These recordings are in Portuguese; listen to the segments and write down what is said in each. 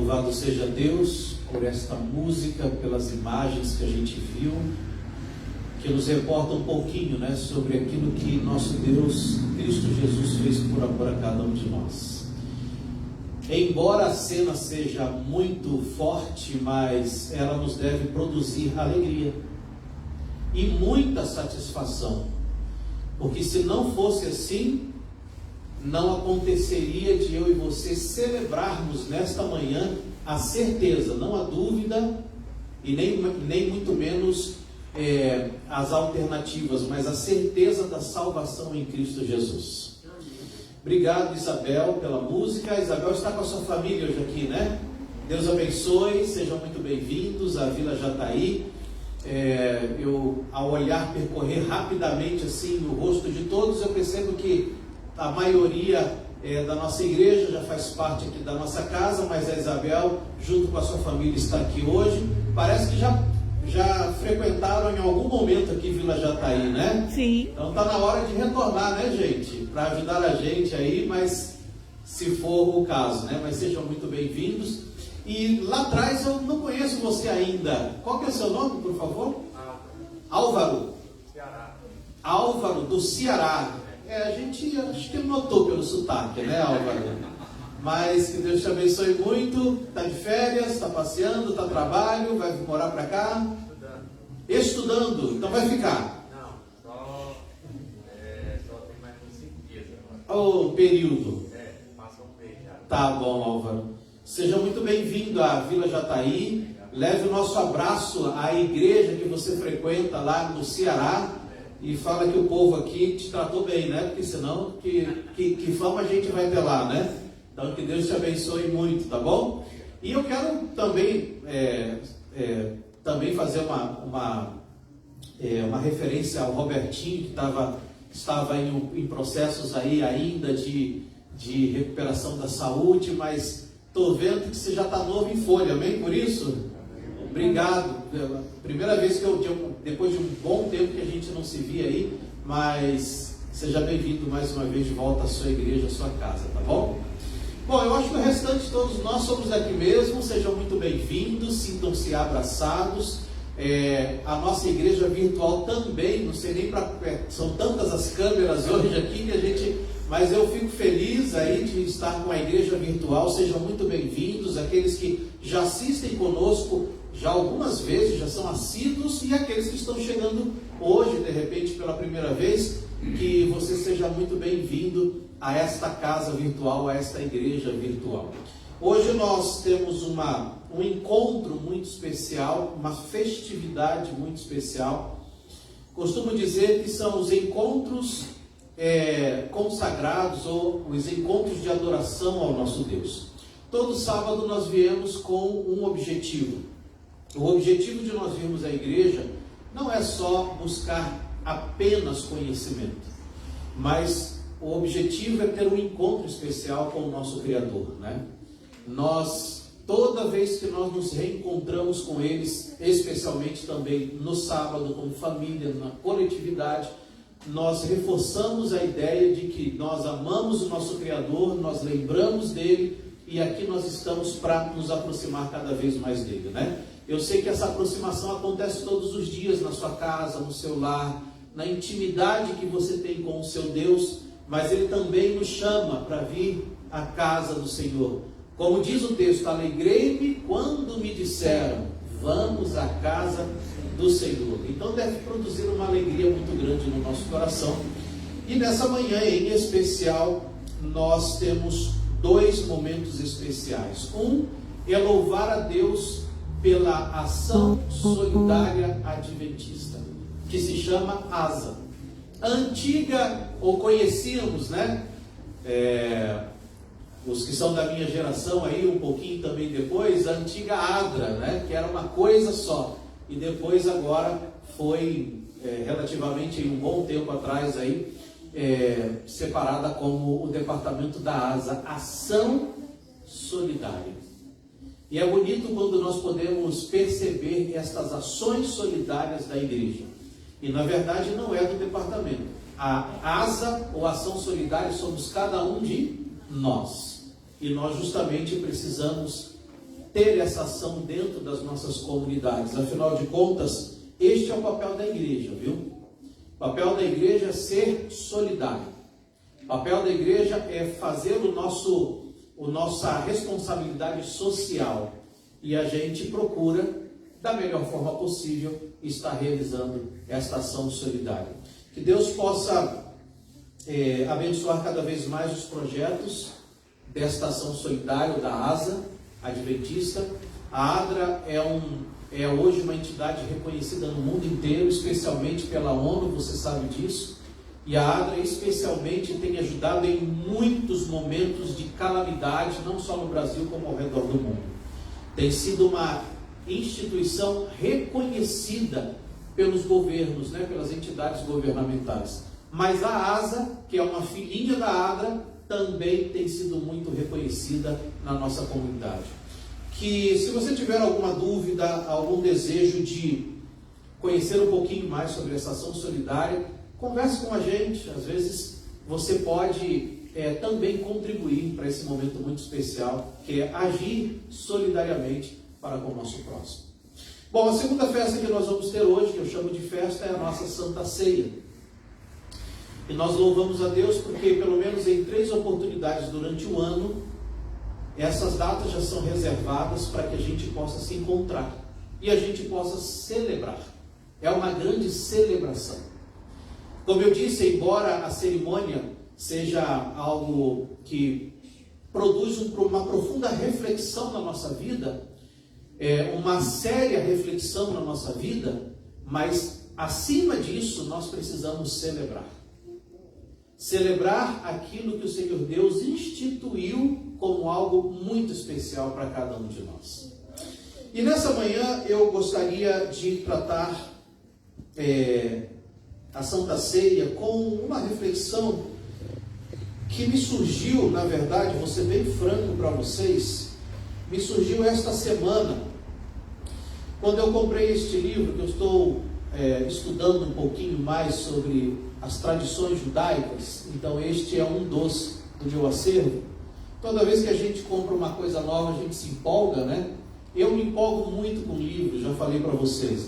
Louvado seja Deus por esta música, pelas imagens que a gente viu, que nos reporta um pouquinho, sobre aquilo que nosso Deus, Cristo Jesus, fez por amor a cada um de nós. Embora a cena seja muito forte, mas ela nos deve produzir alegria e muita satisfação, porque se não fosse assim, não aconteceria de eu e você celebrarmos nesta manhã a certeza, não a dúvida e nem muito menos as alternativas, mas a certeza da salvação em Cristo Jesus. Obrigado, Isabel, pela música. Isabel está com a sua família hoje aqui, né? Deus abençoe, sejam muito bem-vindos à Vila Jataí. Eu, ao olhar, percorrer rapidamente assim o rosto de todos, eu percebo que a maioria da nossa igreja já faz parte aqui da nossa casa, mas a Isabel, junto com a sua família, está aqui hoje. Parece que já frequentaram em algum momento aqui Vila Jataí, né? Sim. Então está na hora de retornar, né, gente? Para ajudar a gente aí, mas se for o caso, né? Mas sejam muito bem-vindos. E lá atrás eu não conheço você ainda. Qual que é o seu nome, por favor? Álvaro. Ceará. Álvaro, do Ceará. A gente acho que notou pelo sotaque, né, Álvaro? Mas que Deus te abençoe muito. Está de férias, está passeando, está a trabalho, vai morar para cá? Estudando. Então vai ficar? Não, só tem mais uns 5 dias agora. O período. Passa um mês já. Tá bom, Álvaro. Seja muito bem-vindo à Vila Jataí. Leve o nosso abraço à igreja que você frequenta lá no Ceará. E fala que o povo aqui te tratou bem, né? Porque senão, que fama a gente vai ter lá, né? Então, que Deus te abençoe muito, tá bom? E eu quero também, também fazer uma referência ao Robertinho, que estava em processos aí ainda de recuperação da saúde, mas estou vendo que você já está novo em folha, amém? Por isso, obrigado. Primeira vez depois de um bom tempo que a gente não se via aí, mas seja bem-vindo mais uma vez de volta à sua igreja, à sua casa, tá bom? Bom, eu acho que o restante todos nós somos aqui mesmo, sejam muito bem-vindos, sintam-se abraçados. A nossa igreja virtual também, não sei nem são tantas as câmeras hoje aqui mas eu fico feliz aí de estar com a igreja virtual. Sejam muito bem-vindos, aqueles que já assistem conosco já algumas vezes, já são assíduos, e aqueles que estão chegando hoje, de repente, pela primeira vez, que você seja muito bem-vindo a esta casa virtual, a esta igreja virtual. Hoje nós temos um encontro muito especial, uma festividade muito especial. Costumo dizer que são os encontros consagrados, ou os encontros de adoração ao nosso Deus. Todo sábado nós viemos com um objetivo. O objetivo de nós virmos à igreja não é só buscar apenas conhecimento, mas o objetivo é ter um encontro especial com o nosso Criador, né? Toda vez que nós nos reencontramos com eles, especialmente também no sábado, como família, na coletividade, nós reforçamos a ideia de que nós amamos o nosso Criador, nós lembramos dele, e aqui nós estamos para nos aproximar cada vez mais dele, né? Eu sei que essa aproximação acontece todos os dias na sua casa, no seu lar, na intimidade que você tem com o seu Deus, mas ele também nos chama para vir à casa do Senhor. Como diz o texto, alegrei-me quando me disseram, vamos à casa do Senhor. Então deve produzir uma alegria muito grande no nosso coração. E nessa manhã em especial, nós temos 2 momentos especiais. Um é louvar a Deus pela ação solidária adventista, que se chama ASA. A antiga, ou conhecíamos, né? Os que são da minha geração aí, um pouquinho também depois, a antiga ADRA, né? Que era uma coisa só. E depois agora foi, relativamente um bom tempo atrás aí, separada como o departamento da ASA, Ação Solidária. E é bonito quando nós podemos perceber estas ações solidárias da igreja. E na verdade não é do departamento. A ASA, ou Ação Solidária, somos cada um de nós. E nós justamente precisamos ter essa ação dentro das nossas comunidades. Afinal de contas, este é o papel da igreja, viu? O papel da igreja é ser solidário. O papel da igreja é fazer nossa responsabilidade social. E a gente procura, da melhor forma possível, estar realizando esta ação solidária. Que Deus possa abençoar cada vez mais os projetos desta ação solidária da ASA Adventista. A ADRA é hoje uma entidade reconhecida no mundo inteiro, especialmente pela ONU, você sabe disso. E a ADRA especialmente tem ajudado em muitos momentos de calamidade, não só no Brasil, como ao redor do mundo. Tem sido uma instituição reconhecida pelos governos, pelas entidades governamentais. Mas a ASA, que é uma filhinha da ADRA, também tem sido muito reconhecida na nossa comunidade. Que se você tiver alguma dúvida, algum desejo de conhecer um pouquinho mais sobre essa ação solidária, converse com a gente. Às vezes você pode também contribuir para esse momento muito especial, que é agir solidariamente para com o nosso próximo. Bom, a segunda festa que nós vamos ter hoje, que eu chamo de festa, é a nossa Santa Ceia. E nós louvamos a Deus porque pelo menos em 3 oportunidades durante o ano, essas datas já são reservadas para que a gente possa se encontrar e a gente possa celebrar. É uma grande celebração. Como eu disse, embora a cerimônia seja algo que produz uma profunda reflexão na nossa vida, uma séria reflexão na nossa vida, mas acima disso nós precisamos celebrar. Celebrar aquilo que o Senhor Deus instituiu como algo muito especial para cada um de nós. E nessa manhã eu gostaria de tratar a Santa Ceia com uma reflexão que me surgiu, na verdade, vou ser bem franco para vocês, me surgiu esta semana, quando eu comprei este livro, que eu estou estudando um pouquinho mais sobre as tradições judaicas. Então este é um dos do meu acervo. Toda vez que a gente compra uma coisa nova, a gente se empolga, Eu me empolgo muito com livros, já falei para vocês,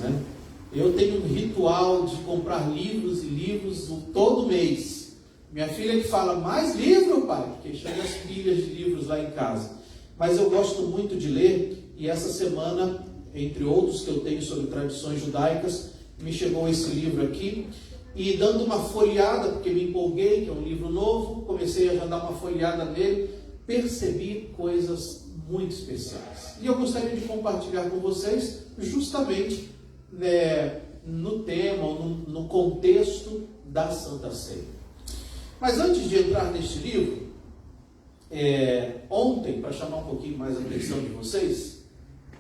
Eu tenho um ritual de comprar livros e livros todo mês. Minha filha que fala, mais livro, pai? Porque chega as pilhas de livros lá em casa. Mas eu gosto muito de ler, e essa semana, entre outros que eu tenho sobre tradições judaicas, me chegou esse livro aqui, e dando uma folheada, porque me empolguei, que é um livro novo, comecei a já dar uma folheada nele, percebi coisas muito especiais. E eu gostaria de compartilhar com vocês, justamente no tema, no contexto da Santa Ceia. Mas antes de entrar neste livro, ontem, para chamar um pouquinho mais a atenção de vocês,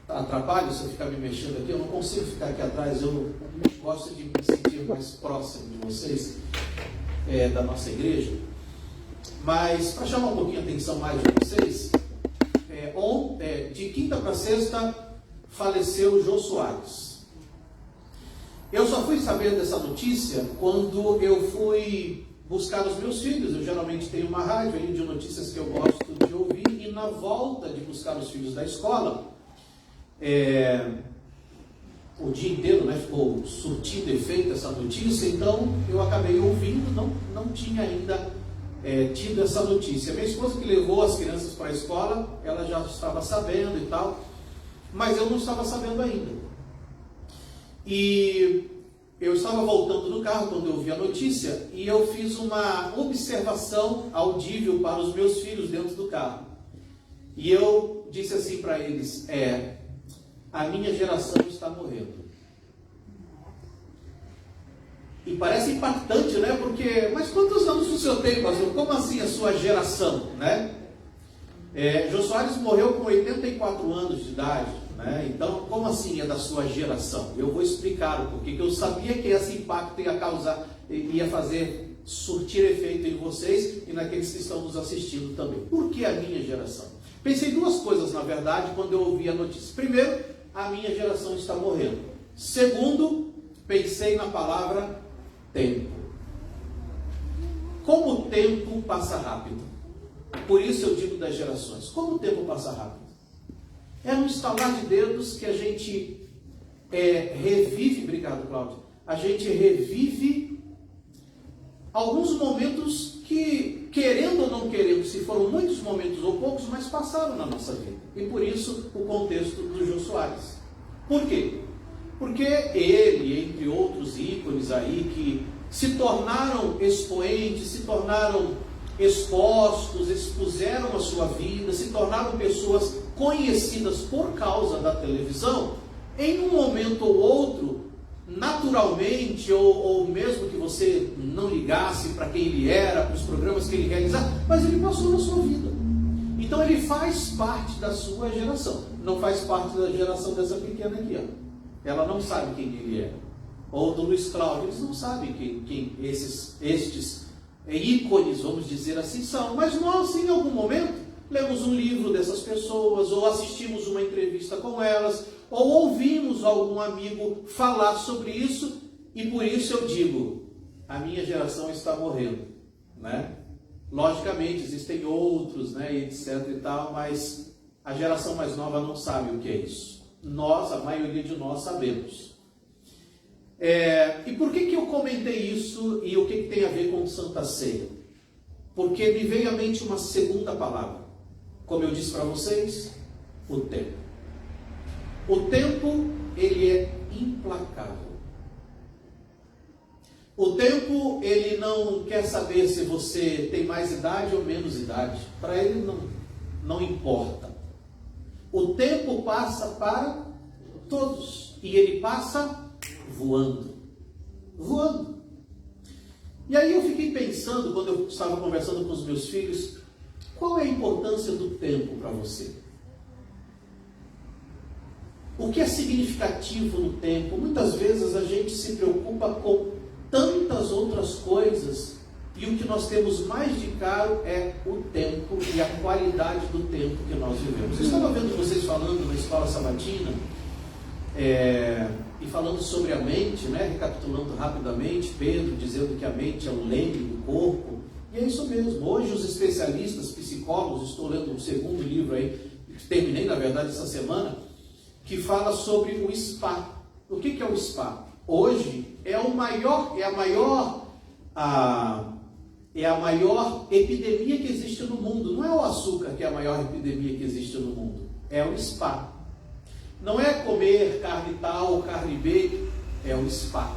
atrapalho se eu ficar me mexendo aqui, eu não consigo ficar aqui atrás, eu gosto de me sentir mais próximo de vocês, da nossa igreja. Mas para chamar um pouquinho a atenção mais de vocês, de quinta para sexta faleceu o Jô Soares. Eu só fui saber dessa notícia quando eu fui buscar os meus filhos. Eu geralmente tenho uma rádio aí de notícias que eu gosto de ouvir, e na volta de buscar os filhos da escola, o dia inteiro ficou surtindo efeito essa notícia, então eu acabei ouvindo, não tinha ainda tido essa notícia. Minha esposa, que levou as crianças para a escola, ela já estava sabendo e tal, mas eu não estava sabendo ainda. E eu estava voltando no carro quando eu ouvi a notícia, e eu fiz uma observação audível para os meus filhos dentro do carro. E eu disse assim para eles, a minha geração está morrendo. E parece impactante, Porque, mas quantos anos o senhor tem, pastor? Como assim a sua geração, Jô Soares morreu com 84 anos de idade, Então, como assim é da sua geração? Eu vou explicar o porquê, que eu sabia que esse impacto ia fazer surtir efeito em vocês e naqueles que estão nos assistindo também. Por que a minha geração? Pensei duas coisas, na verdade, quando eu ouvi a notícia. Primeiro, a minha geração está morrendo. Segundo, pensei na palavra tempo. Como o tempo passa rápido. Por isso eu digo das gerações. Como o tempo passa rápido. É no estalar de dedos que a gente revive, obrigado, Cláudio, a gente revive alguns momentos que, querendo ou não querendo, se foram muitos momentos ou poucos, mas passaram na nossa vida. E por isso o contexto do Jô Soares. Por quê? Porque ele, entre outros ícones aí, que se tornaram expoentes, se tornaram expostos, expuseram a sua vida, se tornaram pessoas conhecidas por causa da televisão, em um momento ou outro, naturalmente, ou mesmo que você não ligasse para quem ele era, para os programas que ele realizava, mas ele passou na sua vida. Então ele faz parte da sua geração, não faz parte da geração dessa pequena aqui, ó. Ela não sabe quem ele é. Ou do Luiz Cláudio, eles não sabem quem estes ícones, vamos dizer assim, são. Mas nós, em algum momento, lemos um livro dessas pessoas, ou assistimos uma entrevista com elas, ou ouvimos algum amigo falar sobre isso, e por isso eu digo, a minha geração está morrendo, né? Logicamente, existem outros, né, etc e tal, mas a geração mais nova não sabe o que é isso. Nós, a maioria de nós, sabemos. E por que eu comentei isso e o que tem a ver com Santa Ceia? Porque me veio à mente uma segunda palavra. Como eu disse para vocês, o tempo. O tempo, ele é implacável. O tempo, ele não quer saber se você tem mais idade ou menos idade. Para ele não importa. O tempo passa para todos. E ele passa voando. Voando. E aí eu fiquei pensando, quando eu estava conversando com os meus filhos, qual é a importância do tempo para você? O que é significativo no tempo? Muitas vezes a gente se preocupa com tantas outras coisas e o que nós temos mais de caro é o tempo e a qualidade do tempo que nós vivemos. Eu estava vendo vocês falando na escola sabatina e falando sobre a mente, né? Recapitulando rapidamente, Pedro dizendo que a mente é o leme do corpo, e é isso mesmo. Hoje os especialistas, psicólogos, estou lendo um segundo livro aí, que terminei na verdade essa semana, que fala sobre o spa. O que é o spa? Hoje é a maior epidemia que existe no mundo. Não é o açúcar que é a maior epidemia que existe no mundo, é o spa. Não é comer carne tal ou carne B, é o spa.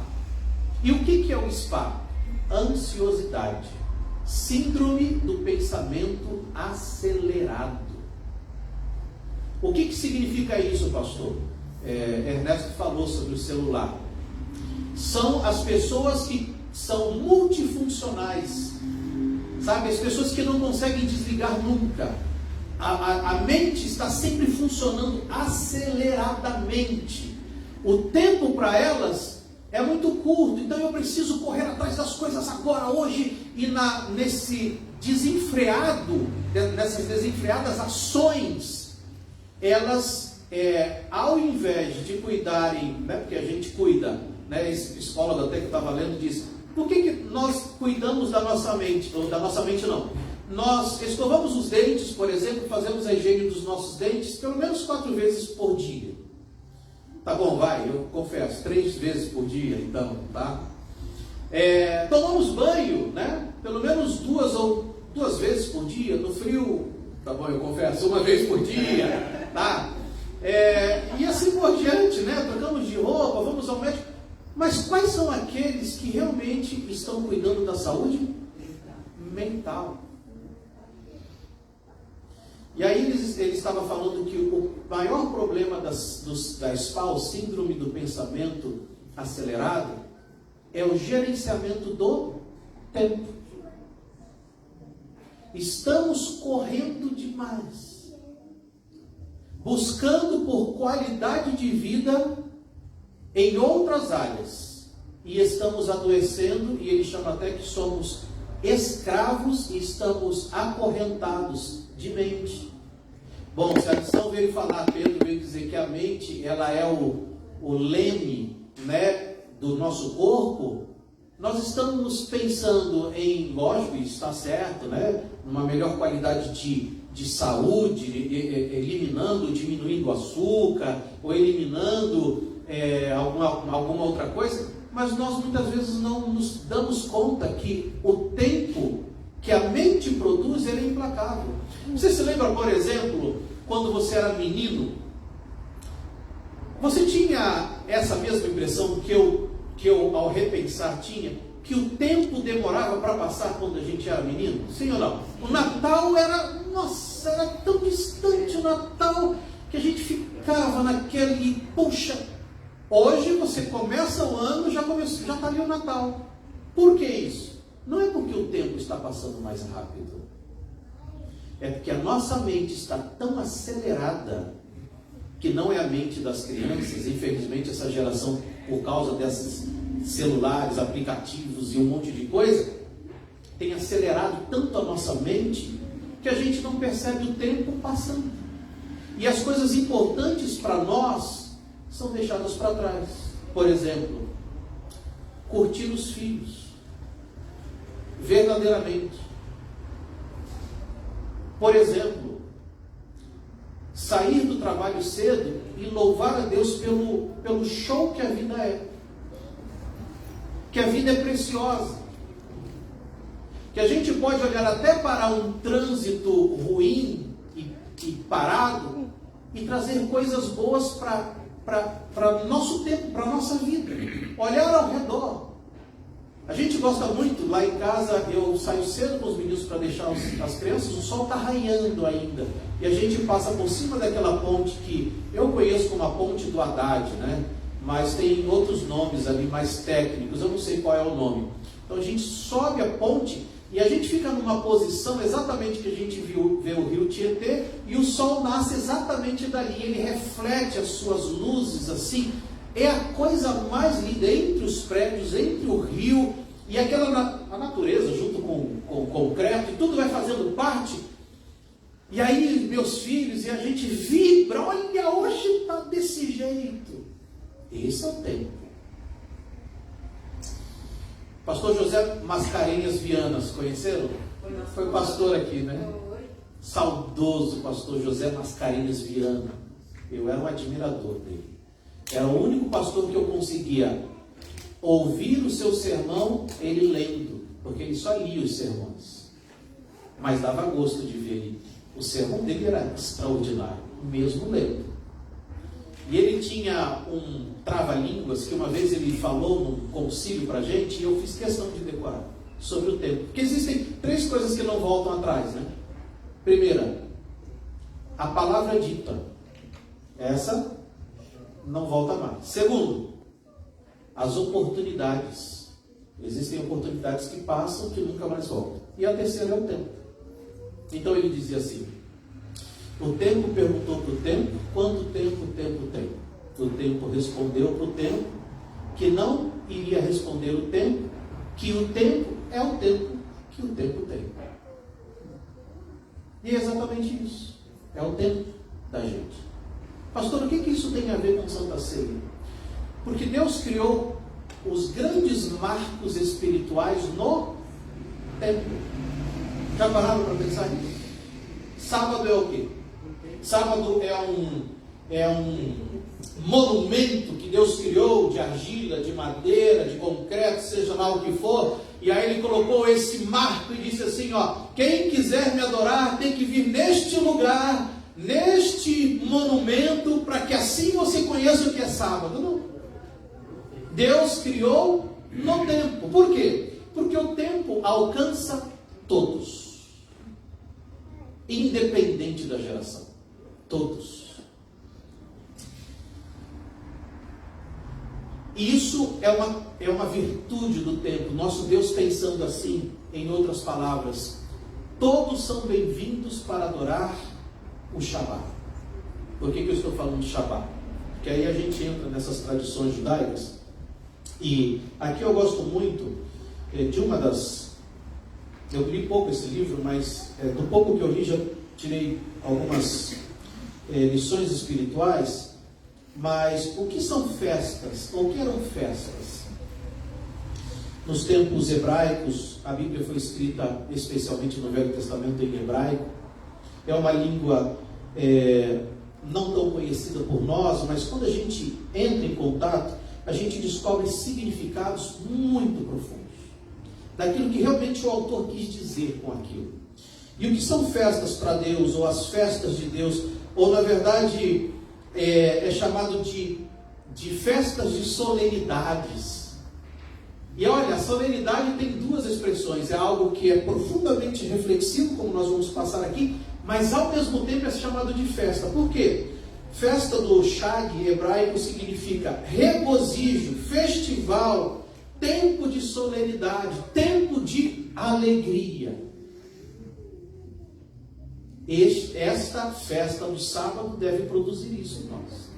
E o que é o spa? Ansiosidade, síndrome do pensamento acelerado. O que significa isso, pastor? Ernesto falou sobre o celular. São as pessoas que são multifuncionais, sabe? As pessoas que não conseguem desligar nunca. A mente está sempre funcionando aceleradamente. O tempo para elas é muito curto, então eu preciso correr atrás das coisas agora, hoje, e nessas desenfreadas ações, elas, ao invés de cuidarem, né, porque a gente cuida, né, esse psicólogo até que estava lendo diz, por que nós cuidamos da nossa mente, ou da nossa mente não? Nós escovamos os dentes, por exemplo, fazemos a higiene dos nossos dentes pelo menos 4 vezes por dia. Tá bom, vai, eu confesso, 3 vezes por dia, então, tá? Tomamos banho, né? Pelo menos 2 vezes por dia, no frio, tá bom, eu confesso, 1 vez por dia, tá? E assim por diante, né? Trocamos de roupa, vamos ao médico. Mas quais são aqueles que realmente estão cuidando da saúde mental? E aí ele estava falando que o maior problema da SPA, o síndrome do pensamento acelerado, é o gerenciamento do tempo. Estamos correndo demais, buscando por qualidade de vida em outras áreas, e estamos adoecendo, e ele chama até que somos escravos e estamos acorrentados de mente. Bom, se a lição veio falar, Pedro veio dizer que a mente, ela é o leme, né, do nosso corpo, Nós estamos pensando em, lógico, isso está certo, né? Uma melhor qualidade de saúde, eliminando, diminuindo o açúcar, ou eliminando alguma outra coisa, mas nós muitas vezes não nos damos conta que o tempo que a mente produz, ele é implacável. Você se lembra, por exemplo, quando você era menino, você tinha essa mesma impressão que eu ao repensar tinha, que o tempo demorava para passar quando a gente era menino? Sim ou não? O Natal era tão distante o Natal, que a gente ficava naquele, puxa, hoje você começa o ano, já está ali o Natal. Por que isso? Não é porque o tempo está passando mais rápido, é porque a nossa mente está tão acelerada, que não é a mente das crianças. Infelizmente essa geração, por causa desses celulares, aplicativos e um monte de coisa, tem acelerado tanto a nossa mente, que a gente não percebe o tempo passando. E as coisas importantes para nós são deixadas para trás. Por exemplo, curtir os filhos, verdadeiramente. Por exemplo, sair do trabalho cedo e louvar a Deus pelo show que a vida é. Que a vida é preciosa. Que a gente pode olhar até para um trânsito ruim e parado e trazer coisas boas para o nosso tempo, para a nossa vida. Olhar ao redor. A gente gosta muito, lá em casa eu saio cedo com os meninos para deixar as crianças, o sol está raiando ainda. E a gente passa por cima daquela ponte que eu conheço como a ponte do Haddad, né? Mas tem outros nomes ali mais técnicos, eu não sei qual é o nome. Então a gente sobe a ponte e a gente fica numa posição exatamente que a gente vê o rio Tietê, e o sol nasce exatamente dali, ele reflete as suas luzes assim. É a coisa mais linda, entre os prédios, entre o rio, e a natureza junto com o concreto, e tudo vai fazendo parte. E aí meus filhos, e a gente vibra, olha, hoje está desse jeito. Esse é o tempo. Pastor José Mascarenhas Vianas, conheceram? Foi pastor aqui, né? Saudoso pastor José Mascarenhas Viana. Eu era um admirador dele. Era o único pastor que eu conseguia ouvir o seu sermão, ele lendo, porque ele só lia os sermões. Mas dava gosto de ver ele. O sermão dele era extraordinário, mesmo lendo. E ele tinha um trava-línguas que uma vez ele falou num concílio para a gente, e eu fiz questão de decorar sobre o tempo. Porque existem 3 coisas que não voltam atrás, né? Primeira, a palavra dita. Essa não volta mais. Segundo, as oportunidades. Existem oportunidades que passam, que nunca mais voltam. E a terceira é o tempo. Então ele dizia assim: o tempo perguntou para o tempo, quanto tempo o tempo tem? O tempo respondeu para o tempo, que não iria responder o tempo, que o tempo é o tempo que o tempo tem. E é exatamente isso. É o tempo da gente. Pastor, o que isso tem a ver com Santa Ceia? Porque Deus criou os grandes marcos espirituais no tempo. Já pararam para pensar nisso? Sábado é o quê? Sábado é um monumento que Deus criou de argila, de madeira, de concreto, seja lá o que for. E aí ele colocou esse marco e disse assim, ó, quem quiser me adorar tem que vir neste lugar, neste monumento, para que assim você conheça o que é sábado. Não. Deus criou no tempo. Por quê? Porque o tempo alcança todos, independente da geração. Todos. Isso é uma virtude do tempo. Nosso Deus pensando assim, em outras palavras, todos são bem-vindos para adorar o Shabat. Por que eu estou falando de Shabat? Porque aí a gente entra nessas tradições judaicas. E aqui eu gosto muito de uma das... Eu li pouco esse livro, mas do pouco que eu li já tirei algumas lições espirituais. Mas o que são festas? Ou o que eram festas? Nos tempos hebraicos, a Bíblia foi escrita especialmente no Velho Testamento em hebraico. É uma língua não tão conhecida por nós, mas quando a gente entra em contato, a gente descobre significados muito profundos daquilo que realmente o autor quis dizer com aquilo. E o que são festas para Deus, ou as festas de Deus, ou na verdade é chamado de festas de solenidades. E olha, a solenidade tem duas expressões, é algo que é profundamente reflexivo, como nós vamos passar aqui, mas ao mesmo tempo é chamado de festa. Por quê? Festa do Shag hebraico significa regozijo, festival, tempo de solenidade, tempo de alegria. Esta festa do sábado deve produzir isso em nós.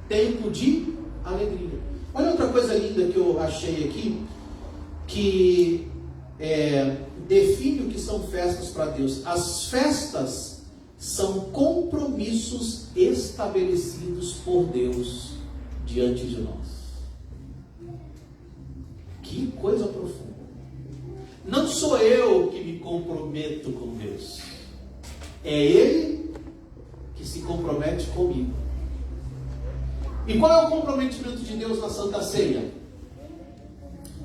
Tempo de alegria. Olha outra coisa linda que eu achei aqui, que define o que são festas para Deus. As festas são compromissos estabelecidos por Deus diante de nós. Que coisa profunda. Não sou eu que me comprometo com Deus. É Ele que se compromete comigo. E qual é o comprometimento de Deus na Santa Ceia?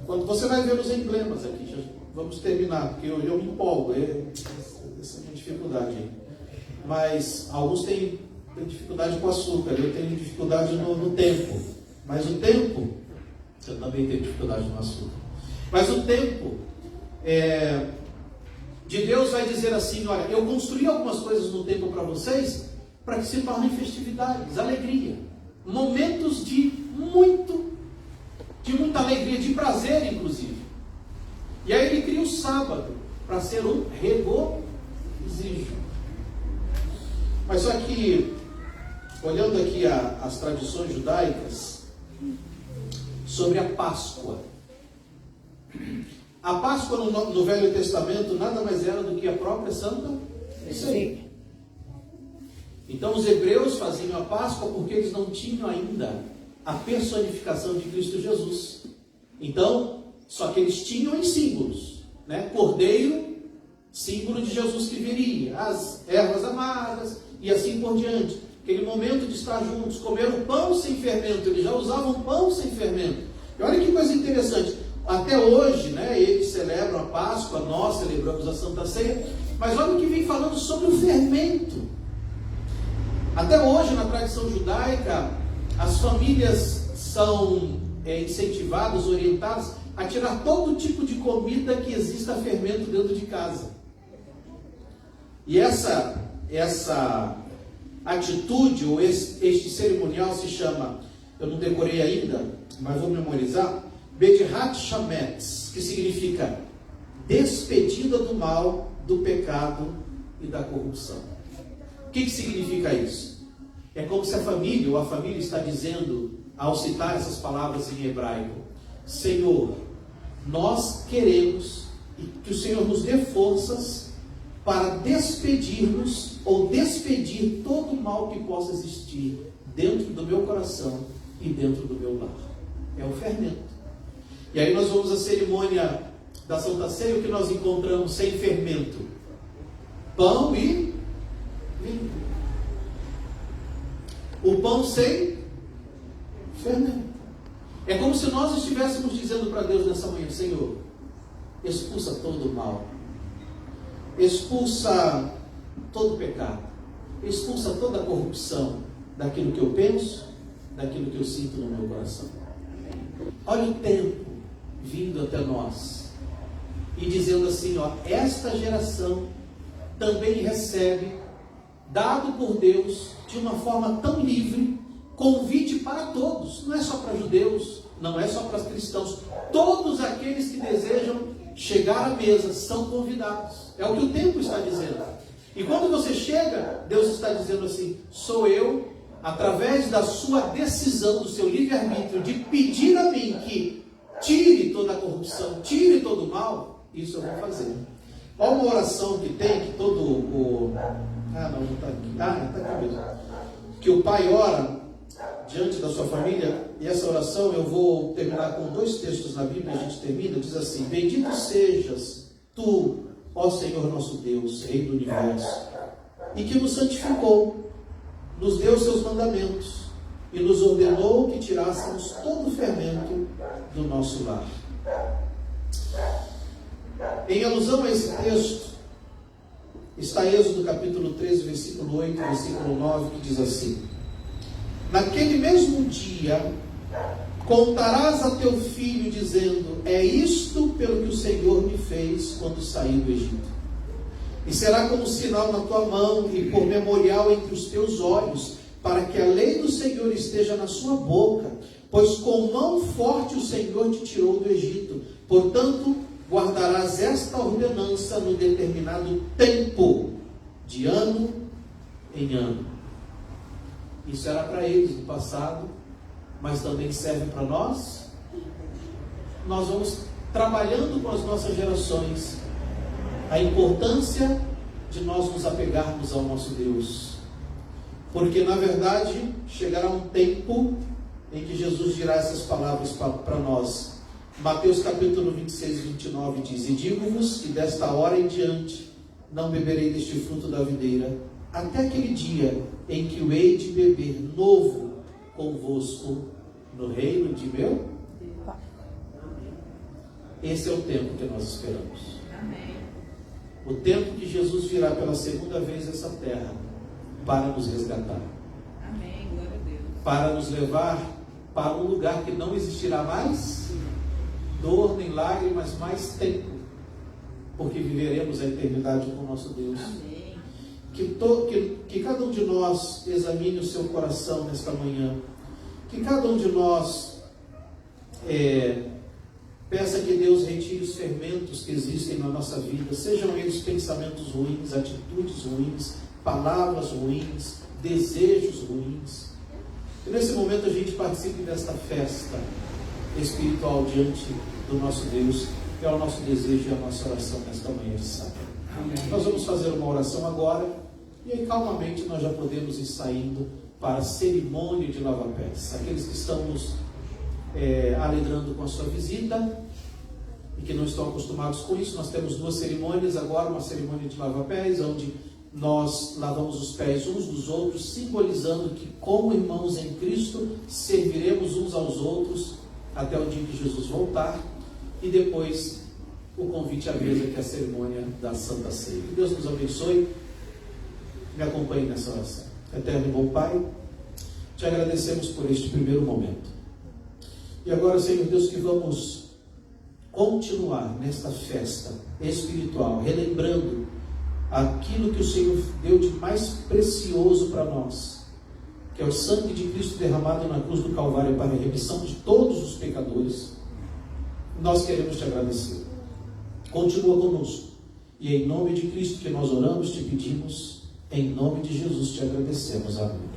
Quando você vai ver os emblemas aqui, já vamos terminar, porque eu me empolgo, essa é a minha dificuldade aí. Mas alguns têm dificuldade com açúcar, eu tenho dificuldade no tempo. Mas o tempo, eu também tenho dificuldade no açúcar. Mas o tempo de Deus vai dizer assim: olha, eu construí algumas coisas no tempo para vocês, para que se tornem festividades, alegria, momentos de muita alegria, de prazer inclusive. E aí ele cria o sábado para ser um regozijo. Mas só que, olhando aqui as tradições judaicas sobre a Páscoa, a Páscoa no Velho Testamento nada mais era do que a própria Santa Ceia. Então os hebreus faziam a Páscoa porque eles não tinham ainda a personificação de Cristo Jesus. Então, só que eles tinham em símbolos, né? Cordeiro, símbolo de Jesus que viria, as ervas amargas e assim por diante. Aquele momento de estar juntos, comer o pão sem fermento, eles já usavam pão sem fermento. E olha que coisa interessante, até hoje, né, eles celebram a Páscoa, nós celebramos a Santa Ceia, mas olha o que vem falando sobre o fermento. Até hoje, na tradição judaica, as famílias são incentivadas, orientadas a tirar todo tipo de comida que exista fermento dentro de casa. E essa atitude, ou este cerimonial se chama, eu não decorei ainda, mas vou memorizar, Bedirat Shametz, que significa despedida do mal, do pecado e da corrupção. O que significa isso? É como se a família está dizendo, ao citar essas palavras em hebraico: Senhor, nós queremos que o Senhor nos dê forças para despedirmos ou despedir todo o mal que possa existir dentro do meu coração e dentro do meu lar. É o fermento. E aí nós vamos à cerimônia da Santa Ceia, o que nós encontramos sem fermento? Pão e vinho. O pão sem fermento. É como se nós estivéssemos dizendo para Deus nessa manhã: Senhor, expulsa todo o mal, expulsa todo o pecado, expulsa toda a corrupção daquilo que eu penso, daquilo que eu sinto no meu coração. Olha o tempo vindo até nós e dizendo assim: ó, esta geração também recebe, dado por Deus de uma forma tão livre, convite para todos, não é só para judeus, não é só para cristãos, todos aqueles que desejam chegar à mesa são convidados. É o que o tempo está dizendo. E quando você chega, Deus está dizendo assim: sou eu, através da sua decisão, do seu livre-arbítrio, de pedir a mim que tire toda a corrupção, tire todo o mal, isso eu vou fazer. Olha uma oração que tem, que todo o... não está aqui. Está aqui mesmo. Que o pai ora diante da sua família. E essa oração eu vou terminar com 2 textos na Bíblia. A gente termina, diz assim: bendito sejas tu, ó Senhor nosso Deus, Rei do Universo, e que nos santificou, nos deu seus mandamentos e nos ordenou que tirássemos todo o fermento do nosso lar. Em alusão a esse texto, está Êxodo capítulo 13, versículo 8, versículo 9, que diz assim: naquele mesmo dia contarás a teu filho, dizendo: é isto pelo que o Senhor me fez quando saí do Egito. E será como sinal na tua mão e por memorial entre os teus olhos, para que a lei do Senhor esteja na sua boca, pois com mão forte o Senhor te tirou do Egito. Portanto, guardarás esta ordenança no determinado tempo, de ano em ano. Isso era para eles no passado, mas também serve para nós. Nós vamos trabalhando com as nossas gerações a importância de nós nos apegarmos ao nosso Deus, porque na verdade chegará um tempo em que Jesus dirá essas palavras para nós. Mateus capítulo 26, 29 diz: e digo-vos que desta hora em diante não beberei deste fruto da videira, até aquele dia em que o hei de beber novo convosco no reino de meu. Esse é o tempo que nós esperamos. Amém. O tempo que Jesus virá pela segunda vez a essa terra para nos resgatar. Amém. Glória a Deus. Para nos levar para um lugar que não existirá mais dor nem lágrimas, mais tempo, porque viveremos a eternidade com o nosso Deus. Amém. Que cada um de nós examine o seu coração nesta manhã, que cada um de nós peça que Deus retire os fermentos que existem na nossa vida, sejam eles pensamentos ruins, atitudes ruins, palavras ruins, desejos ruins. E nesse momento a gente participe desta festa espiritual diante do nosso Deus, que é o nosso desejo e a nossa oração nesta manhã de sábado. Nós vamos fazer uma oração agora, e aí calmamente nós já podemos ir saindo para a cerimônia de lava-pés. Aqueles que estão nos alegrando com a sua visita e que não estão acostumados com isso, nós temos 2 cerimônias agora: uma cerimônia de lava-pés, onde nós lavamos os pés uns dos outros, simbolizando que, como irmãos em Cristo, serviremos uns aos outros até o dia que Jesus voltar. E depois o convite à mesa, que é a cerimônia da Santa Ceia. Que Deus nos abençoe. Me acompanhe nessa oração. Eterno e bom Pai, te agradecemos por este primeiro momento. E agora, Senhor Deus, que vamos continuar nesta festa espiritual, relembrando aquilo que o Senhor deu de mais precioso para nós, que é o sangue de Cristo derramado na cruz do Calvário para a remissão de todos os pecadores. Nós queremos te agradecer. Continua conosco. E em nome de Cristo que nós oramos, te pedimos, em nome de Jesus te agradecemos. Amém.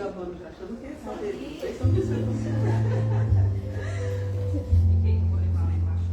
gravando, já achando que é só dele. Vocês são pessoas. Quem eu vou levar lá embaixo?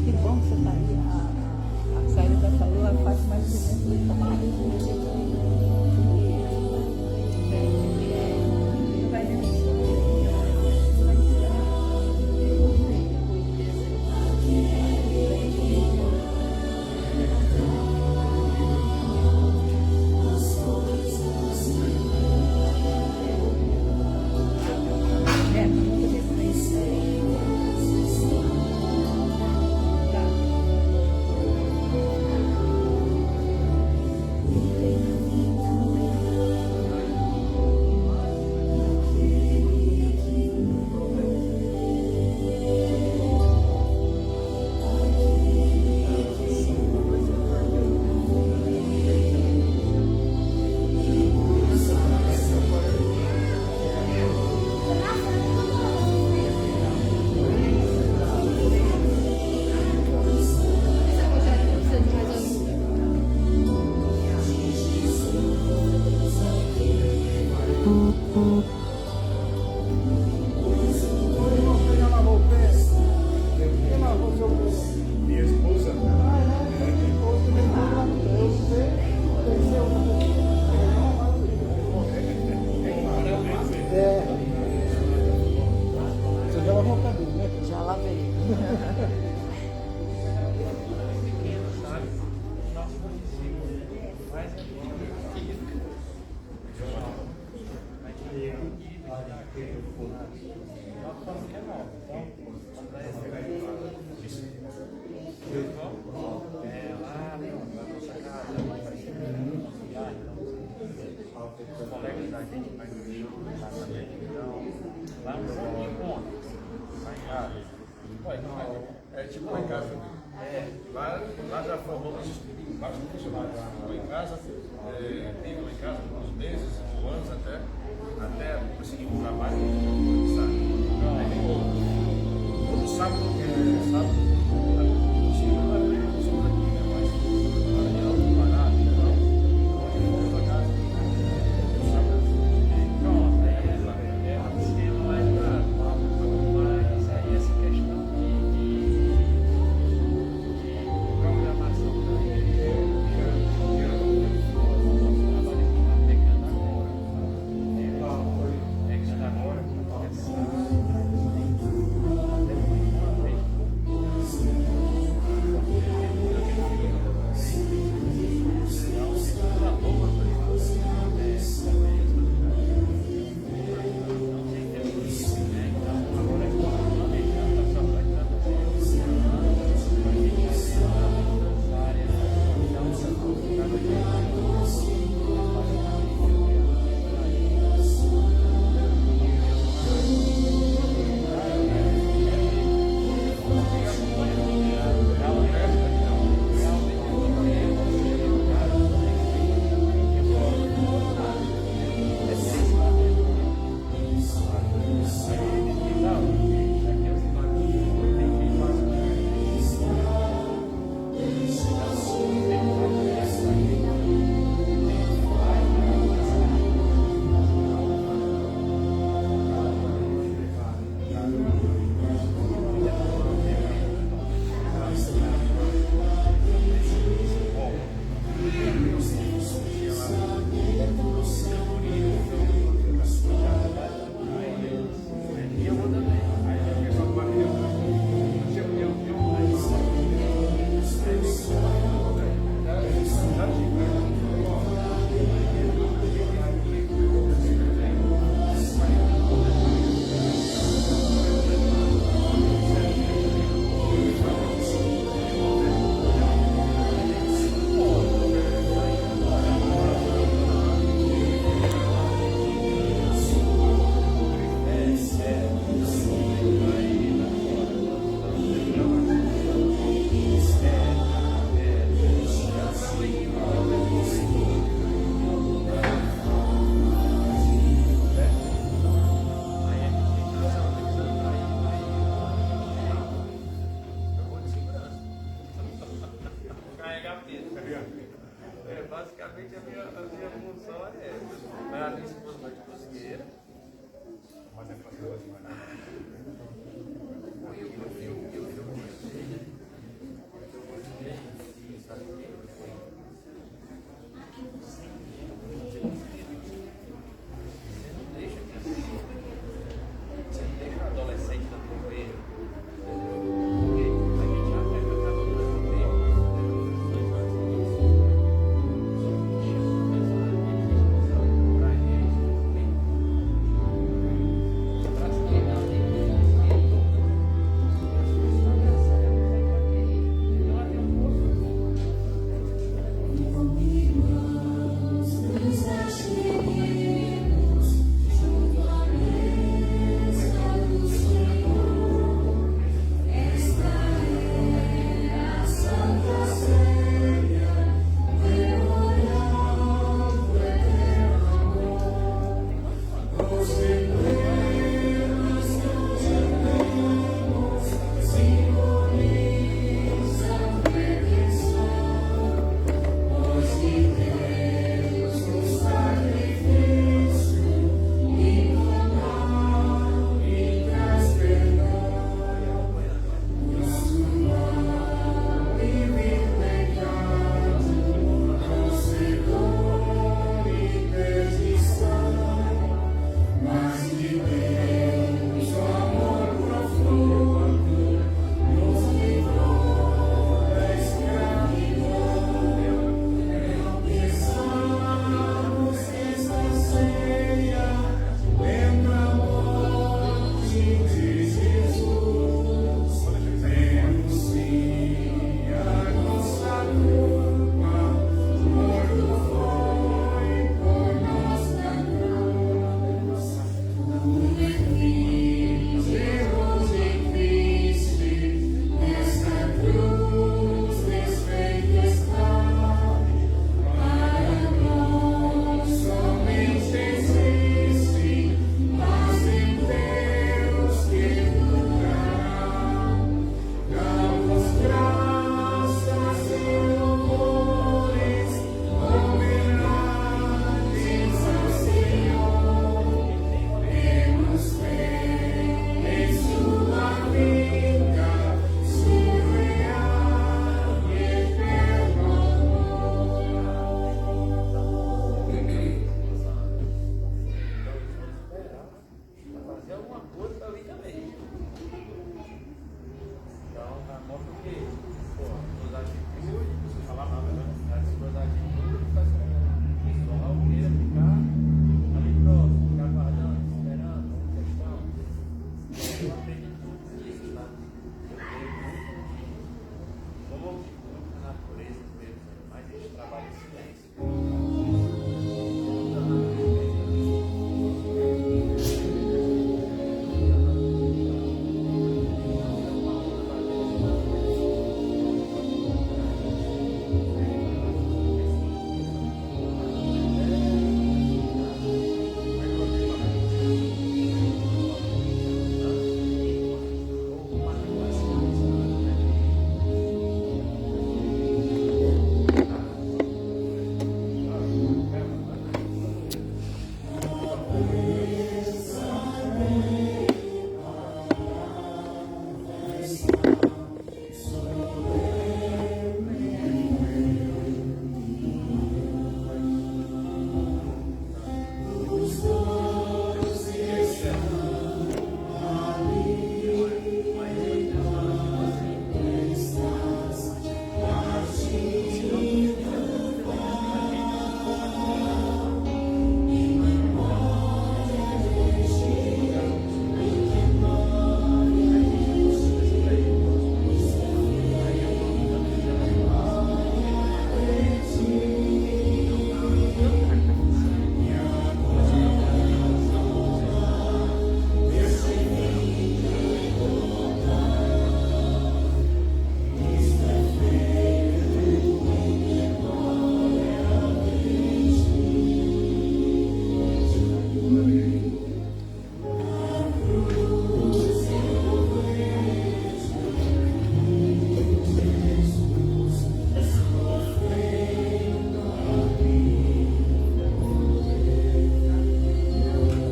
Que bom que você está aí. A Saída falou, ela faz mais de 200 Minha esposa. Você já lavou o cabelo, né? Já lavei. Os colegas da gente vai no Rio, lá também, então, lá no encontro, lá em casa. É tipo lá em casa. Lá já formamos vários funcionários lá em casa, tem lá em casa uns meses, anos até conseguir um trabalho, sabe? Aí tem outro. Todo sábado, sábado, Basicamente a minha função é essa. Mas a minha esposa vai de cozinheira. Mas é fácil demais, né? Você não deixa o adolescente na TV. Porque a gente já pega a casa do tempo. Pra eles, pra ser legal, tem que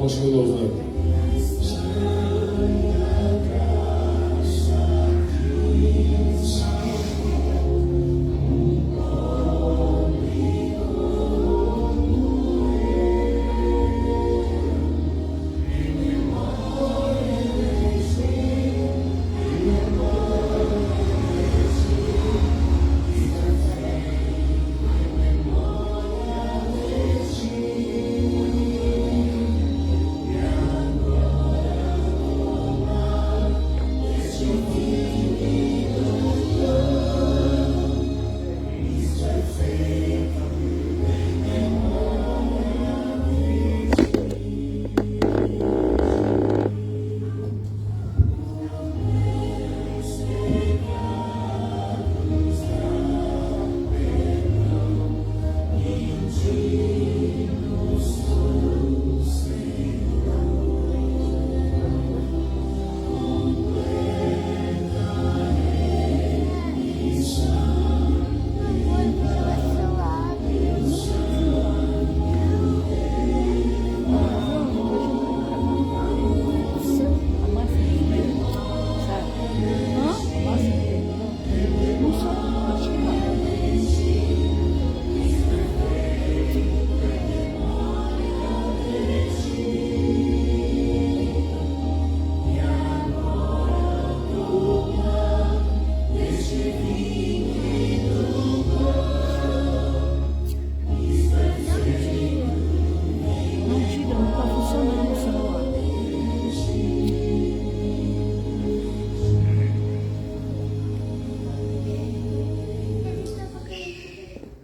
Continue louvando.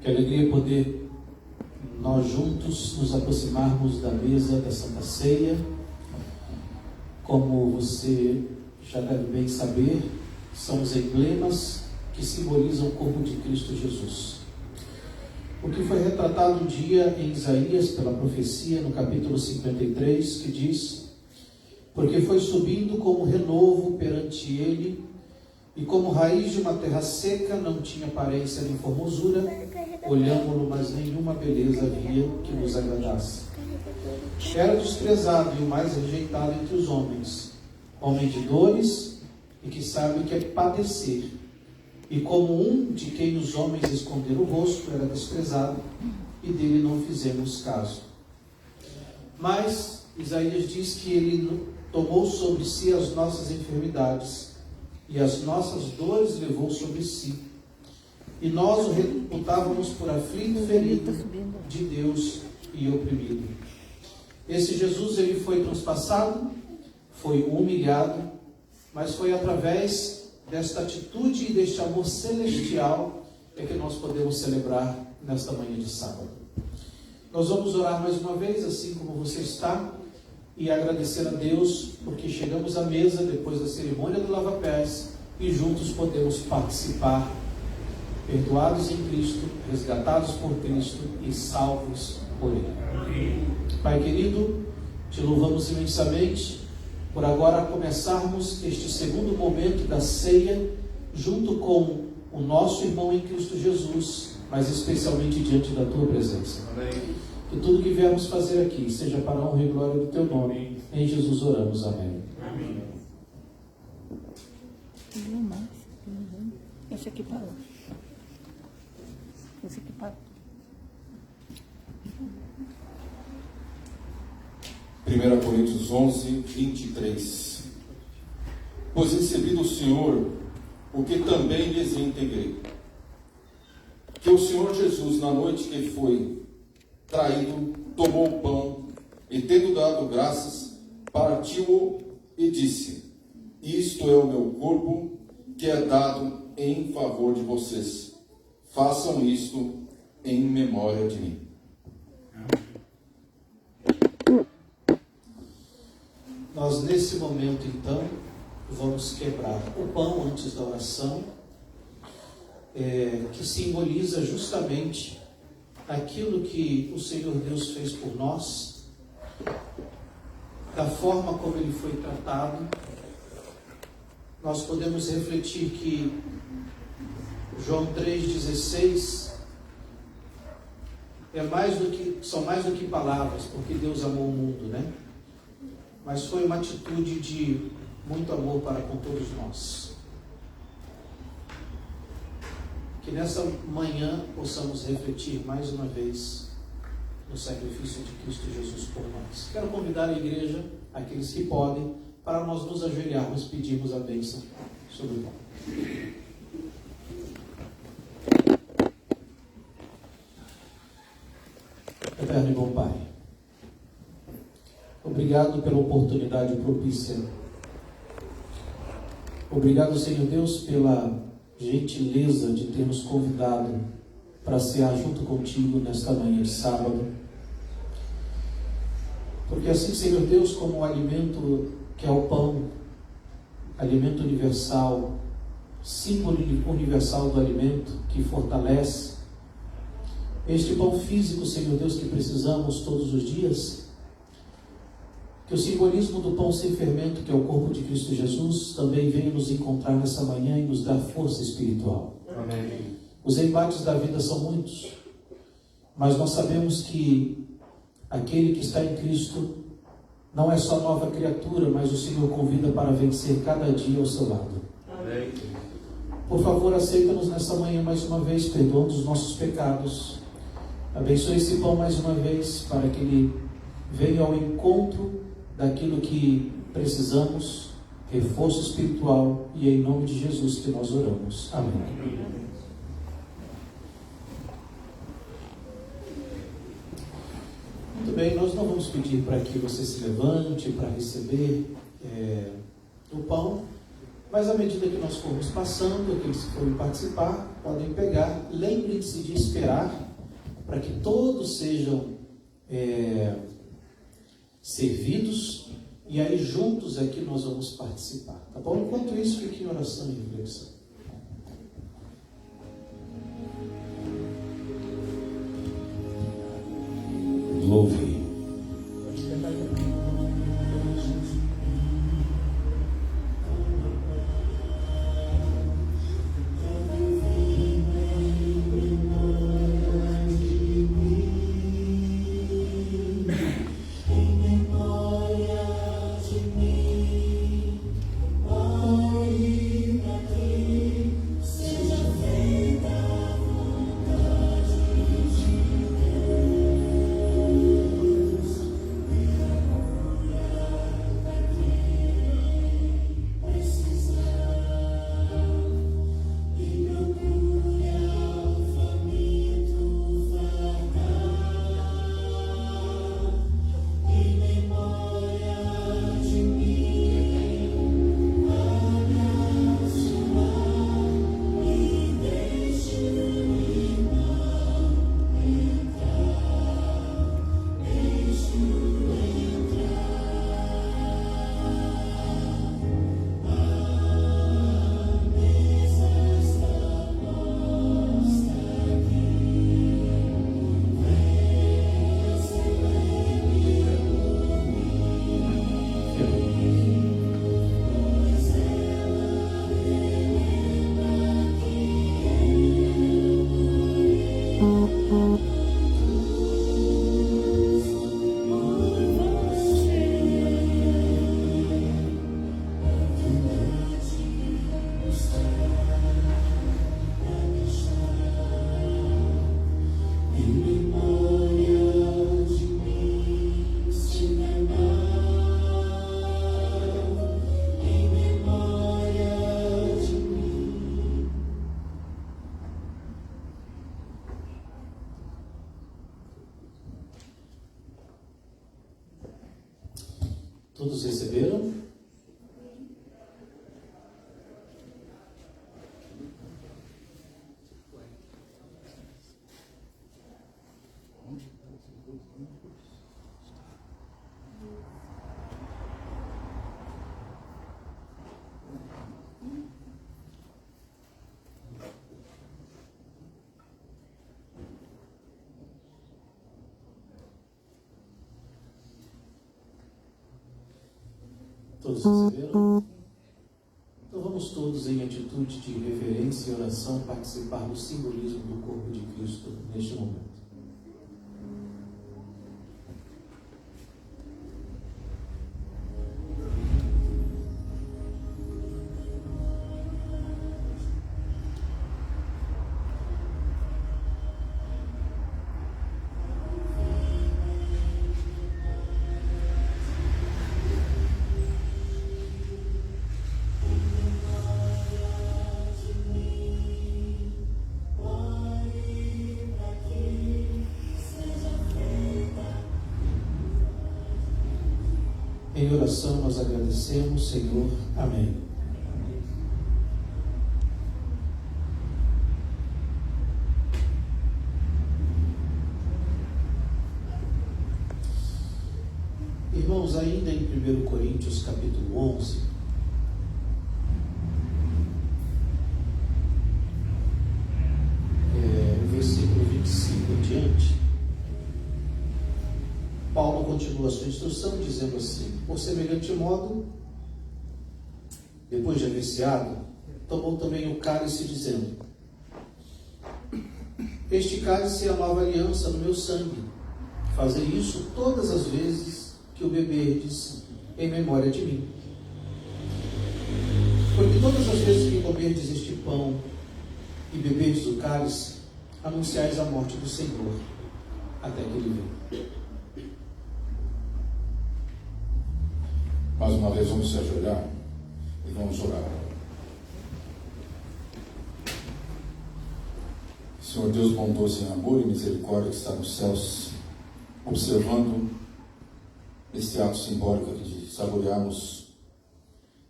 Que alegria poder nós juntos nos aproximarmos da mesa da Santa Ceia. Como você já deve bem saber, são os emblemas que simbolizam o corpo de Cristo Jesus. O que foi retratado um dia em Isaías pela profecia no capítulo 53, que diz: porque foi subindo como renovo perante ele, e como raiz de uma terra seca, não tinha aparência nem formosura, olhámo-lo, mas nenhuma beleza havia que nos agradasse. Era desprezado e o mais rejeitado entre os homens, homem de dores e que sabe o que é padecer. E como um de quem os homens esconderam o rosto, era desprezado, e dele não fizemos caso. Mas Isaías diz que ele tomou sobre si as nossas enfermidades, e as nossas dores levou sobre si. E nós o reputávamos por aflito, ferido de Deus e oprimido. Esse Jesus, ele foi transpassado, foi humilhado, mas foi através desta atitude e deste amor celestial é que nós podemos celebrar nesta manhã de sábado. Nós vamos orar mais uma vez, assim como você está, e agradecer a Deus porque chegamos à mesa depois da cerimônia do lava-pés e juntos podemos participar, perdoados em Cristo, resgatados por Cristo e salvos por Ele. Pai querido, te louvamos imensamente por agora começarmos este segundo momento da ceia junto com o nosso irmão em Cristo Jesus, mas especialmente diante da tua presença. Amém. Que tudo que viemos fazer aqui seja para a honra e glória do teu nome. Em Jesus oramos. Amém. Amém. Esse aqui parou. Esse aqui parou. 1 Coríntios 11, 23. Pois recebi do Senhor o que também lhes integrei, que o Senhor Jesus, na noite que foi traído, tomou o pão e, tendo dado graças, partiu-o e disse: isto é o meu corpo, que é dado em favor de vocês. Façam isto em memória de mim. Nós nesse momento então vamos quebrar o pão antes da oração, que simboliza justamente aquilo que o Senhor Deus fez por nós, da forma como Ele foi tratado. Nós podemos refletir que João 3,16 são mais do que palavras, porque Deus amou o mundo, né? mas foi uma atitude de muito amor para com todos nós. Que nessa manhã possamos refletir mais uma vez no sacrifício de Cristo Jesus por nós. Quero convidar a igreja, aqueles que podem, para nós nos ajoelharmos e pedirmos a bênção sobre o pão. Eterno e bom Pai, obrigado pela oportunidade propícia. Obrigado, Senhor Deus, pela gentileza de ter nos convidado para cear junto contigo nesta manhã de sábado. Porque assim, Senhor Deus, como o alimento que é o pão, alimento universal, símbolo universal do alimento que fortalece, este pão físico, Senhor Deus, que precisamos todos os dias, que o simbolismo do pão sem fermento, que é o corpo de Cristo Jesus, também venha nos encontrar nessa manhã e nos dar força espiritual. Amém. Os embates da vida são muitos, mas nós sabemos que aquele que está em Cristo não é só nova criatura, mas o Senhor convida para vencer cada dia ao seu lado. Amém. Por favor, aceita-nos nessa manhã mais uma vez, perdoando os nossos pecados. Abençoe esse pão mais uma vez, para que ele venha ao encontro daquilo que precisamos, reforço espiritual, e é em nome de Jesus que nós oramos. Amém. Muito bem, nós não vamos pedir para que você se levante para receber o pão, mas à medida que nós formos passando, aqueles que forem participar podem pegar. Lembrem-se de esperar para que todos sejam servidos, e aí juntos é que nós vamos participar, tá bom? Enquanto isso, fique em oração e reflexão. Louve. Todos receberam? Todos receberam? Então vamos todos, em atitude de reverência e oração, participar do simbolismo do corpo de Cristo neste momento. Em oração nós agradecemos, Senhor. Amém. Irmãos, ainda em 1 Coríntios capítulo 11, versículo 25 em diante, Paulo continua a sua instrução dizendo assim: por semelhante modo, depois de haver ceado, tomou também o cálice, dizendo: este cálice é a nova aliança no meu sangue. Fazei isso todas as vezes que o beberdes em memória de mim. Porque todas as vezes que comerdes este pão e beberdes o cálice, anunciais a morte do Senhor até que Ele venha. Mais uma vez vamos se ajoelhar e vamos orar. Senhor Deus bondoso em amor e misericórdia que está nos céus, observando este ato simbólico aqui de saborearmos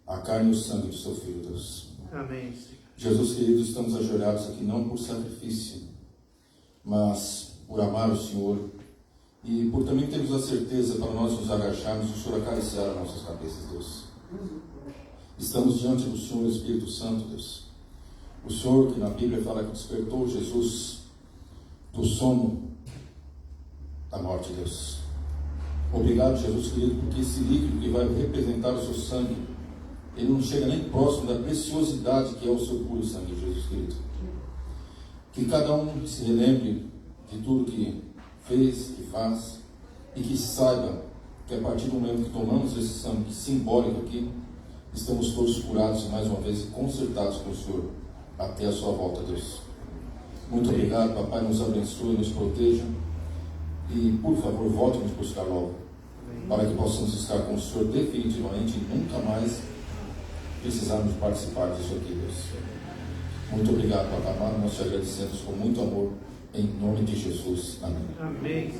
a carne e o sangue do seu Filho, Deus. Amém. Jesus querido, estamos ajoelhados aqui não por sacrifício, mas por amar o Senhor e por também termos a certeza para nós nos agacharmos e o Senhor acariciar as nossas cabeças, Deus. Estamos diante do Senhor Espírito Santo, Deus. O Senhor que na Bíblia fala que despertou Jesus do sono da morte, Deus. Obrigado, Jesus querido, porque esse líquido que vai representar o seu sangue, ele não chega nem próximo da preciosidade que é o seu puro sangue, Jesus querido. Que cada um se relembre de tudo que fez, que faz, e que saiba que a partir do momento que tomamos esse sangue simbólico aqui, estamos todos curados mais uma vez e consertados com o Senhor até a sua volta, Deus. Muito obrigado, Papai, nos abençoe, nos proteja e, por favor, volte nos buscar logo, para que possamos estar com o Senhor definitivamente e nunca mais precisarmos participar disso aqui, Deus. Muito obrigado, Papai amado, nós te agradecemos com muito amor, em nome de Jesus. Amém. Amém.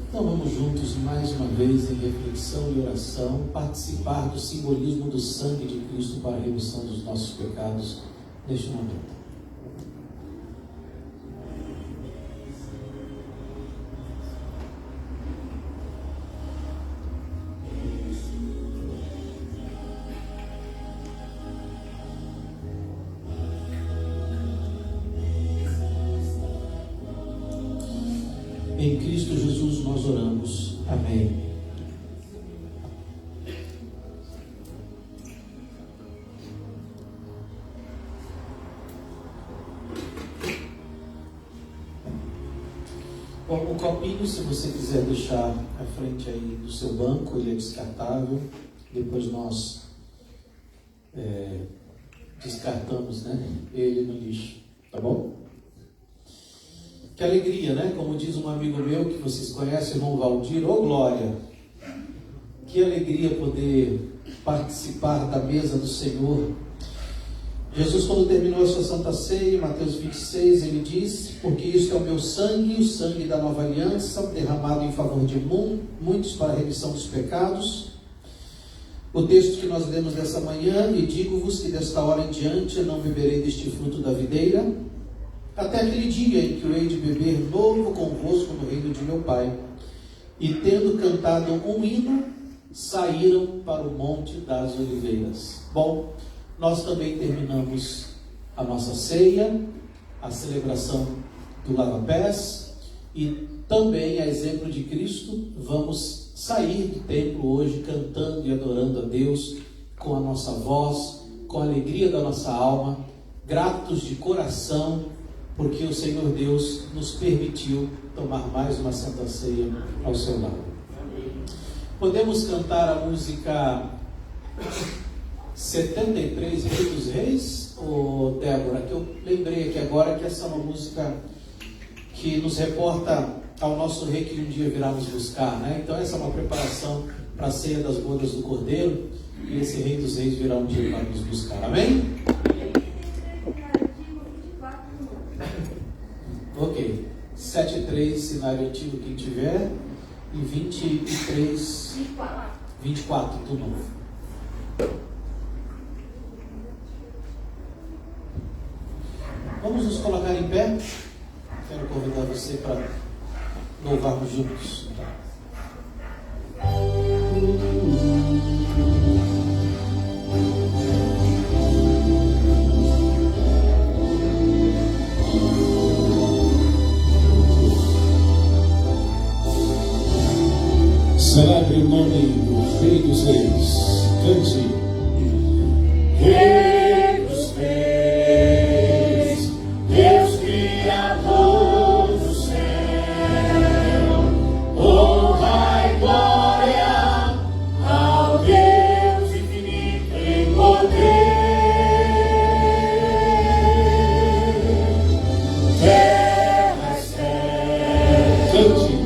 Então vamos juntos mais uma vez em reflexão e oração, participar do simbolismo do sangue de Cristo para a remissão dos nossos pecados neste momento. Em Cristo Jesus nós oramos. Amém. Bom, o copinho, se você quiser deixar à frente aí do seu banco, ele é descartável. Depois nós descartamos, ele no lixo. Tá bom? Que alegria, né? Como diz um amigo meu que vocês conhecem, o irmão Valdir, ô glória! Que alegria poder participar da mesa do Senhor. Jesus, quando terminou a sua Santa Ceia, em Mateus 26, ele disse: porque isto é o meu sangue, o sangue da nova aliança, derramado em favor de muitos para a remissão dos pecados. O texto que nós lemos dessa manhã: e digo-vos que desta hora em diante eu não beberei deste fruto da videira, até aquele dia em que eu hei de beber novo convosco no reino de meu Pai. E tendo cantado um hino, saíram para o Monte das Oliveiras. Bom, nós também terminamos a nossa ceia, a celebração do lava-pés, e também, a exemplo de Cristo, vamos sair do templo hoje cantando e adorando a Deus com a nossa voz, com a alegria da nossa alma, gratos de coração, porque o Senhor Deus nos permitiu tomar mais uma Santa Ceia ao seu lado. Podemos cantar a música 73, Rei dos Reis, ou Débora, que eu lembrei aqui agora que essa é uma música que nos reporta ao nosso Rei que um dia virá nos buscar, né? Então essa é uma preparação para a ceia das bodas do Cordeiro, e esse Rei dos Reis virá um dia para nos buscar, amém? Ok, 7:3, cenário antigo quem tiver, e 24 do novo. Vamos nos colocar em pé. Quero convidar você para louvarmos juntos. Celebre o nome do Rei dos Reis. Cante. Rei dos Reis, Deus Criador do céu, honra e glória ao Deus infinito em poder. Terra e céu, Cante.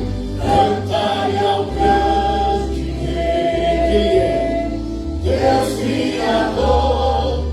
cantai ao grande Rei, Deus Criador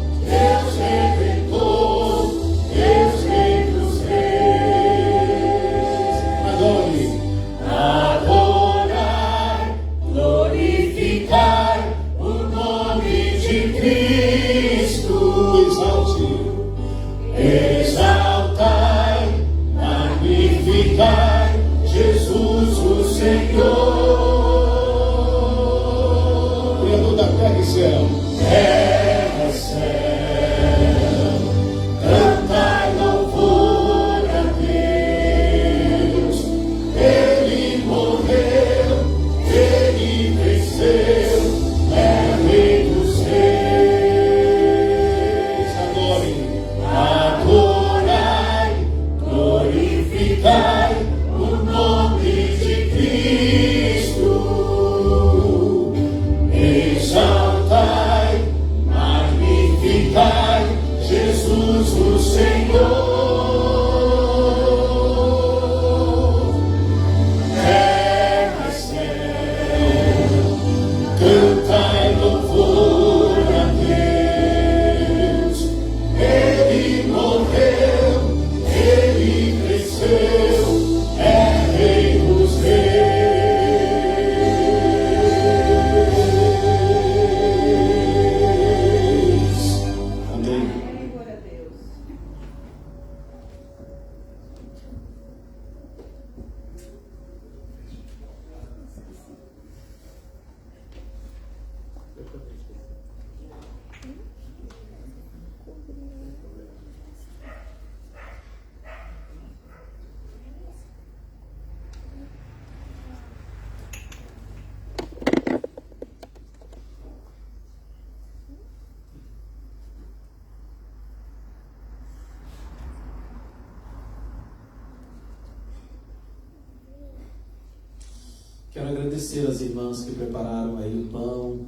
quero agradecer as irmãs que prepararam aí o pão,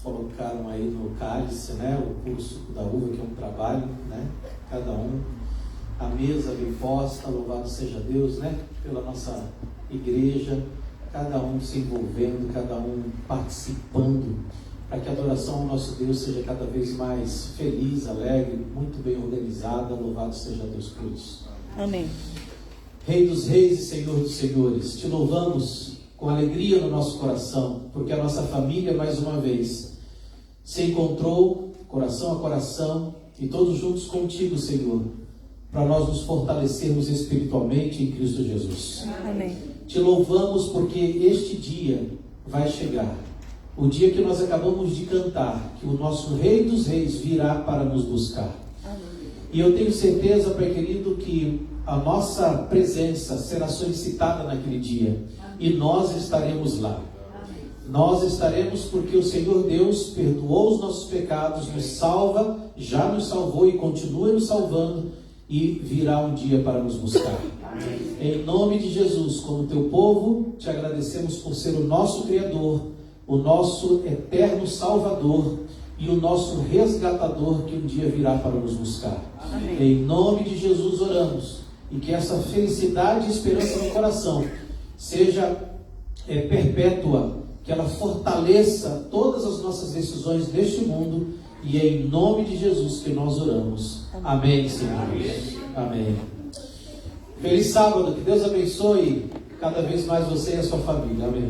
colocaram aí no cálice, né, o puro suco da uva, que é um trabalho, né, cada um. A mesa bem posta, louvado seja Deus, né, pela nossa igreja, cada um se envolvendo, cada um participando, para que a adoração ao nosso Deus seja cada vez mais feliz, alegre, muito bem organizada. Louvado seja Deus por isso. Amém. Rei dos reis e Senhor dos senhores, te louvamos com alegria no nosso coração, porque a nossa família, mais uma vez, se encontrou coração a coração e todos juntos contigo, Senhor, para nós nos fortalecermos espiritualmente em Cristo Jesus. Amém. Te louvamos porque este dia vai chegar, o dia que nós acabamos de cantar, que o nosso Rei dos Reis virá para nos buscar. Amém. E eu tenho certeza, Pai querido, que a nossa presença será solicitada naquele dia. E nós estaremos lá. Nós estaremos porque o Senhor Deus perdoou os nossos pecados, nos salva, já nos salvou e continua nos salvando, e virá um dia para nos buscar. Em nome de Jesus, como teu povo, te agradecemos por ser o nosso Criador, o nosso eterno Salvador e o nosso resgatador, que um dia virá para nos buscar. Amém. Em nome de Jesus oramos, e que essa felicidade e esperança no coração seja perpétua, que ela fortaleça todas as nossas decisões neste mundo, e é em nome de Jesus que nós oramos. Amém, Senhor. Amém. Feliz sábado, que Deus abençoe cada vez mais você e a sua família. Amém.